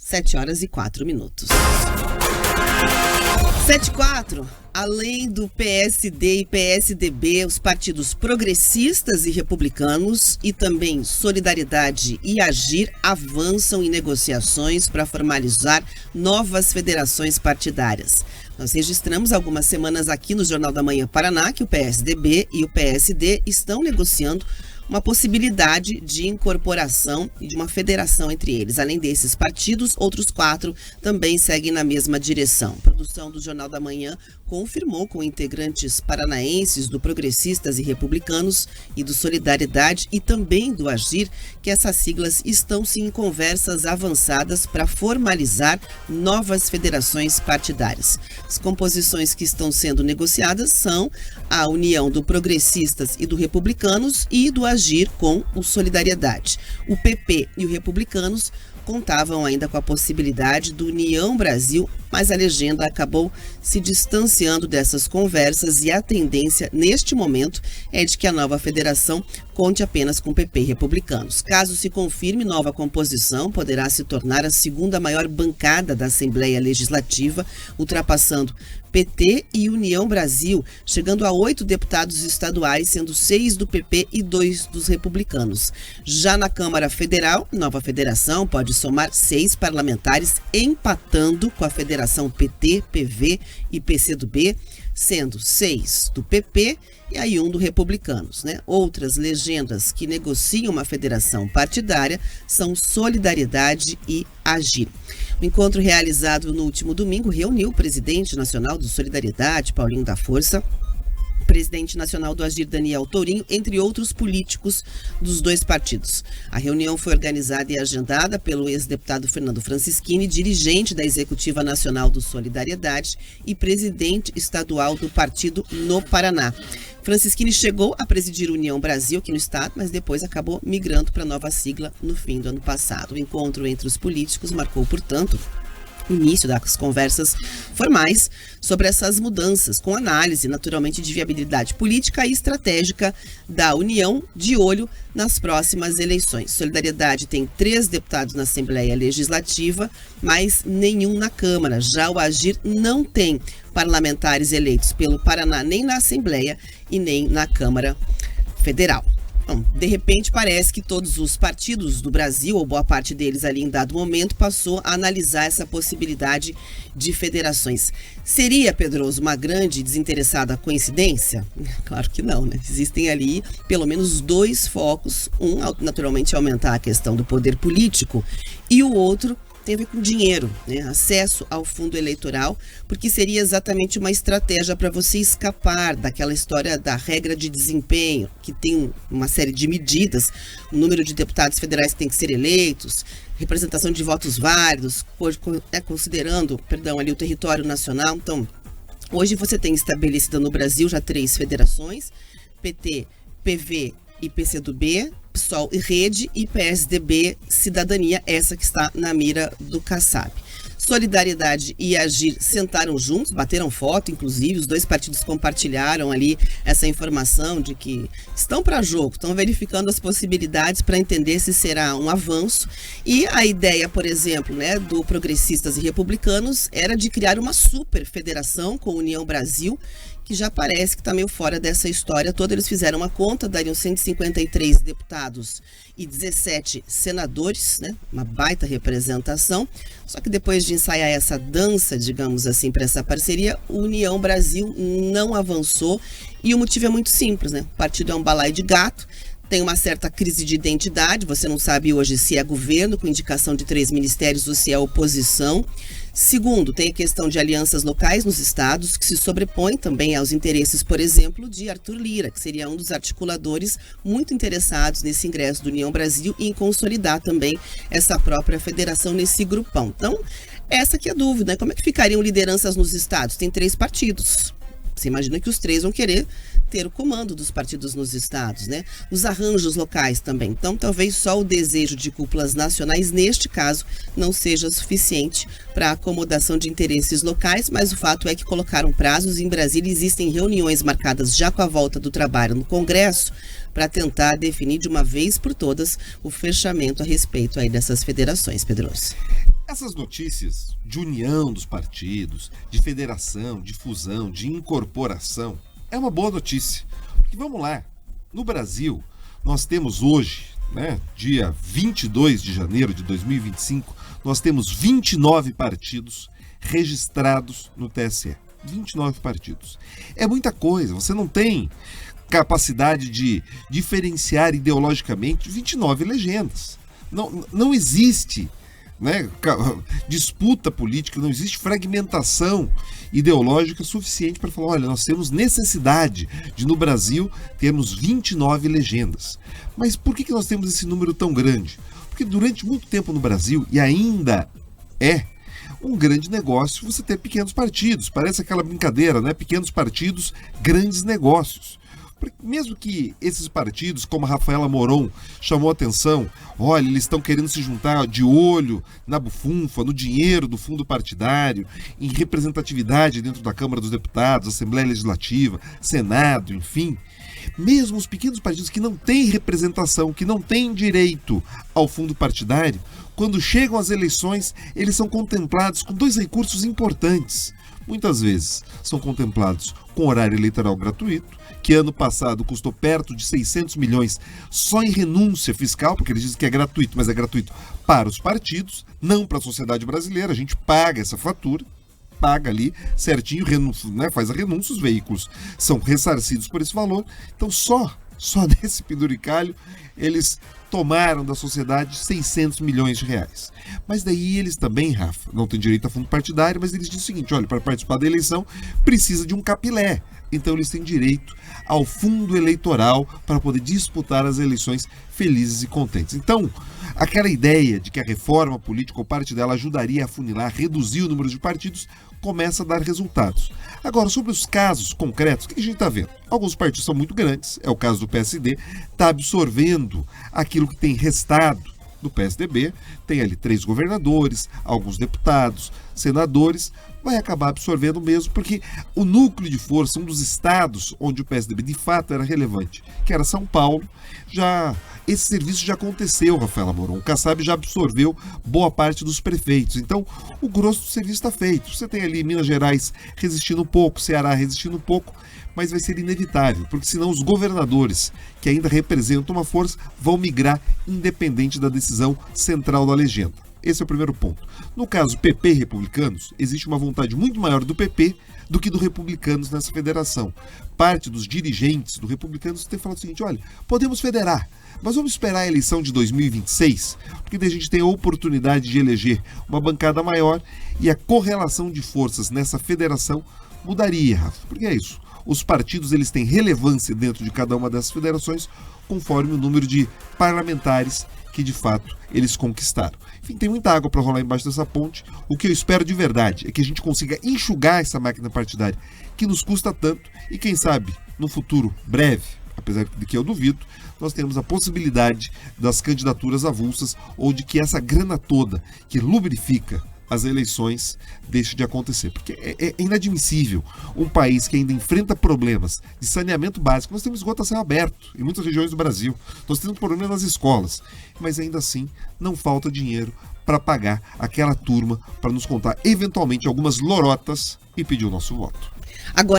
7h04. 7h04. Além do PSD e PSDB, os partidos progressistas e republicanos e também Solidariedade e Agir avançam em negociações para formalizar novas federações partidárias. Nós registramos algumas semanas aqui no Jornal da Manhã Paraná que o PSDB e o PSD estão negociando uma possibilidade de incorporação e de uma federação entre eles. Além desses partidos, outros 4 também seguem na mesma direção. A produção do Jornal da Manhã confirmou com integrantes paranaenses do Progressistas e Republicanos e do Solidariedade e também do Agir que essas siglas estão sim em conversas avançadas para formalizar novas federações partidárias. As composições que estão sendo negociadas são a união do Progressistas e do Republicanos e do Agir com o Solidariedade. O PP e o Republicanos contavam ainda com a possibilidade do União Brasil, mas a legenda acabou se distanciando dessas conversas e a tendência, neste momento, é de que a nova federação conte apenas com PP e republicanos. Caso se confirme nova composição, poderá se tornar a segunda maior bancada da Assembleia Legislativa, ultrapassando PT e União Brasil, chegando a 8 deputados estaduais, sendo 6 do PP e 2 dos republicanos. Já na Câmara Federal, nova federação pode somar 6 parlamentares, empatando com a federação PT, PV e PCdoB, sendo 6 do PP e aí 1 do Republicanos, né? Outras legendas que negociam uma federação partidária são Solidariedade e Agir. O encontro realizado no último domingo reuniu o presidente nacional do Solidariedade, Paulinho da Força, presidente nacional do Agir, Daniel Tourinho, entre outros políticos dos dois partidos. A reunião foi organizada e agendada pelo ex-deputado Fernando Francischini, dirigente da Executiva Nacional do Solidariedade e presidente estadual do partido no Paraná. Francischini chegou a presidir União Brasil aqui no estado, mas depois acabou migrando para a nova sigla no fim do ano passado. O encontro entre os políticos marcou, portanto, início das conversas formais sobre essas mudanças, com análise, naturalmente, de viabilidade política e estratégica da União, de olho nas próximas eleições. Solidariedade tem 3 deputados na Assembleia Legislativa, mas nenhum na Câmara. Já o Agir não tem parlamentares eleitos pelo Paraná, nem na Assembleia e nem na Câmara Federal. Bom, de repente parece que todos os partidos do Brasil, ou boa parte deles ali em dado momento, passou a analisar essa possibilidade de federações. Seria, Pedroso, uma grande e desinteressada coincidência? Claro que não, né? Existem ali pelo menos 2 focos. Um, naturalmente, aumentar a questão do poder político e o outro tem a ver com dinheiro, né? Acesso ao fundo eleitoral, porque seria exatamente uma estratégia para você escapar daquela história da regra de desempenho, que tem uma série de medidas, o número de deputados federais que tem que ser eleitos, representação de votos válidos, considerando, ali o território nacional. Então, hoje você tem estabelecida no Brasil já 3 federações, PT, PV e PCdoB, PSOL e Rede, e PSDB, Cidadania, essa que está na mira do Kassab. Solidariedade e Agir sentaram juntos, bateram foto, inclusive, os 2 partidos compartilharam ali essa informação de que estão para jogo, estão verificando as possibilidades para entender se será um avanço. E a ideia, por exemplo, né, do Progressistas e Republicanos era de criar uma super federação com a União Brasil, que já parece que está meio fora dessa história toda. Eles fizeram uma conta, dariam 153 deputados e 17 senadores, né? Uma baita representação. Só que depois de ensaiar essa dança, digamos assim, para essa parceria, o União Brasil não avançou. E o motivo é muito simples, né? O partido é um balaio de gato, tem uma certa crise de identidade, você não sabe hoje se é governo, com indicação de 3 ministérios, ou se é oposição. Segundo, tem a questão de alianças locais nos estados, que se sobrepõe também aos interesses, por exemplo, de Arthur Lira, que seria um dos articuladores muito interessados nesse ingresso do União Brasil e em consolidar também essa própria federação nesse grupão. Então, essa que é a dúvida, né? Como é que ficariam lideranças nos estados? Tem 3 partidos. Você imagina que os 3 vão querer ter o comando dos partidos nos estados, né? Os arranjos locais também. Então, talvez só o desejo de cúpulas nacionais, neste caso, não seja suficiente para a acomodação de interesses locais, mas o fato é que colocaram prazos. Em Brasília existem reuniões marcadas já com a volta do trabalho no Congresso para tentar definir de uma vez por todas o fechamento a respeito aí dessas federações, Pedroso. Essas notícias de união dos partidos, de federação, de fusão, de incorporação, é uma boa notícia. Porque vamos lá, no Brasil, nós temos hoje, dia 22 de janeiro de 2025, nós temos 29 partidos registrados no TSE. 29 partidos. É muita coisa, você não tem capacidade de diferenciar ideologicamente 29 legendas. Não existe disputa política, não existe fragmentação ideológica suficiente para falar, olha, nós temos necessidade de no Brasil termos 29 legendas. Mas por que nós temos esse número tão grande? Porque durante muito tempo no Brasil, e ainda é um grande negócio você ter pequenos partidos, parece aquela brincadeira, pequenos partidos, grandes negócios. Mesmo que esses partidos, como a Rafaela Moron chamou a atenção, olha, eles estão querendo se juntar de olho na bufunfa, no dinheiro do fundo partidário, em representatividade dentro da Câmara dos Deputados, Assembleia Legislativa, Senado, enfim. Mesmo os pequenos partidos que não têm representação, que não têm direito ao fundo partidário, quando chegam às eleições, eles são contemplados com dois recursos importantes. Muitas vezes são contemplados com horário eleitoral gratuito, que ano passado custou perto de 600 milhões só em renúncia fiscal, porque eles dizem que é gratuito, mas é gratuito para os partidos, não para a sociedade brasileira. A gente paga essa fatura, paga ali certinho, faz a renúncia, os veículos são ressarcidos por esse valor. Então só nesse penduricalho eles tomaram da sociedade 600 milhões de reais. Mas daí eles também, Rafa, não têm direito a fundo partidário, mas eles dizem o seguinte, olha, para participar da eleição precisa de um capilé. Então eles têm direito ao fundo eleitoral para poder disputar as eleições felizes e contentes. Então, aquela ideia de que a reforma política ou parte dela ajudaria a afunilar, reduzir o número de partidos, começa a dar resultados. Agora, sobre os casos concretos, o que a gente está vendo? Alguns partidos são muito grandes, é o caso do PSD, está absorvendo aquilo que tem restado do PSDB, tem ali 3 governadores, alguns deputados, senadores, vai acabar absorvendo mesmo, porque o núcleo de força, um dos estados onde o PSDB de fato era relevante, que era São Paulo, esse serviço já aconteceu, Rafaela Moron. O Kassab já absorveu boa parte dos prefeitos. Então, o grosso do serviço está feito. Você tem ali Minas Gerais resistindo um pouco, Ceará resistindo um pouco, mas vai ser inevitável, porque senão os governadores, que ainda representam uma força, vão migrar independente da decisão central da legenda. Esse é o primeiro ponto. No caso PP e Republicanos, existe uma vontade muito maior do PP do que do Republicanos nessa federação. Parte dos dirigentes do Republicanos tem falado o seguinte, olha, podemos federar, mas vamos esperar a eleição de 2026, porque daí a gente tem a oportunidade de eleger uma bancada maior e a correlação de forças nessa federação mudaria, Rafa. Porque é isso. Os partidos eles têm relevância dentro de cada uma dessas federações conforme o número de parlamentares que de fato eles conquistaram. Enfim, tem muita água para rolar embaixo dessa ponte. O que eu espero de verdade é que a gente consiga enxugar essa máquina partidária que nos custa tanto e quem sabe, no futuro breve, apesar de que eu duvido, nós temos a possibilidade das candidaturas avulsas ou de que essa grana toda que lubrifica as eleições deixe de acontecer. Porque é inadmissível um país que ainda enfrenta problemas de saneamento básico. Nós temos esgoto a céu aberto em muitas regiões do Brasil. Nós temos problemas nas escolas. Mas ainda assim, não falta dinheiro para pagar aquela turma para nos contar eventualmente algumas lorotas e pedir o nosso voto. Agora